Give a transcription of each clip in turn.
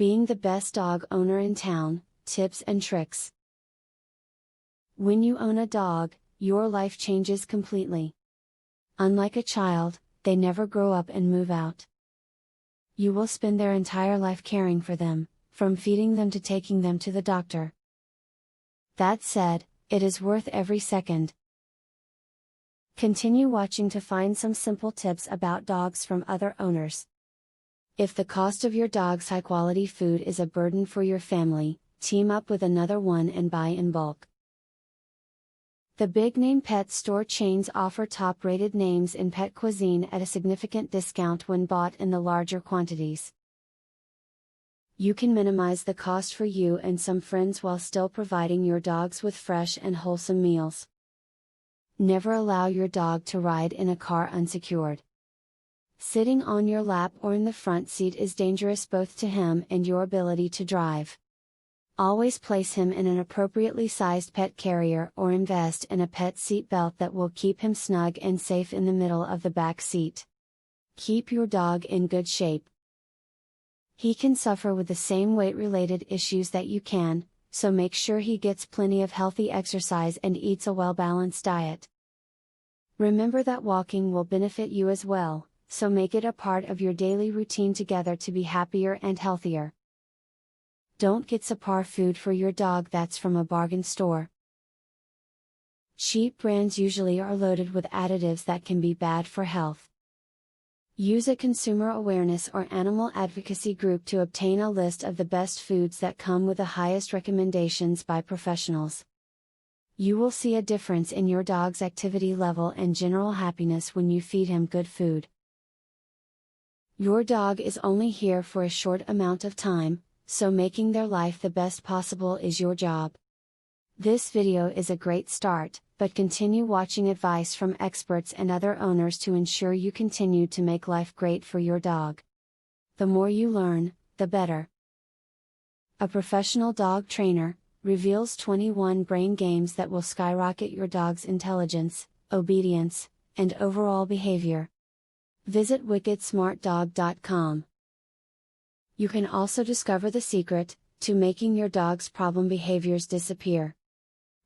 Being the best dog owner in town, tips and tricks. When you own a dog, your life changes completely. Unlike a child, they never grow up and move out. You will spend their entire life caring for them, from feeding them to taking them to the doctor. That said, it is worth every second. Continue watching to find some simple tips about dogs from other owners. If the cost of your dog's high-quality food is a burden for your family, team up with another one and buy in bulk. The big-name pet store chains offer top-rated names in pet cuisine at a significant discount when bought in the larger quantities. You can minimize the cost for you and some friends while still providing your dogs with fresh and wholesome meals. Never allow your dog to ride in a car unsecured. Sitting on your lap or in the front seat is dangerous both to him and your ability to drive. Always place him in an appropriately sized pet carrier or invest in a pet seat belt that will keep him snug and safe in the middle of the back seat. Keep your dog in good shape. He can suffer with the same weight-related issues that you can, so make sure he gets plenty of healthy exercise and eats a well-balanced diet. Remember that walking will benefit you as well, so make it a part of your daily routine together to be happier and healthier. Don't get subpar food for your dog that's from a bargain store. Cheap brands usually are loaded with additives that can be bad for health. Use a consumer awareness or animal advocacy group to obtain a list of the best foods that come with the highest recommendations by professionals. You will see a difference in your dog's activity level and general happiness when you feed him good food. Your dog is only here for a short amount of time, so making their life the best possible is your job. This video is a great start, but continue watching advice from experts and other owners to ensure you continue to make life great for your dog. The more you learn, the better. A professional dog trainer reveals 21 brain games that will skyrocket your dog's intelligence, obedience, and overall behavior. Visit wickedsmartdog.com. You can also discover the secret to making your dog's problem behaviors disappear.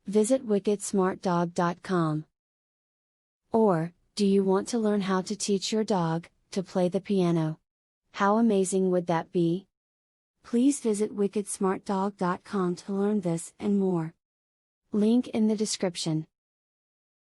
Visit wickedsmartdog.com. Or, do you want to learn how to teach your dog to play the piano? How amazing would that be? Please visit wickedsmartdog.com to learn this and more. Link in the description.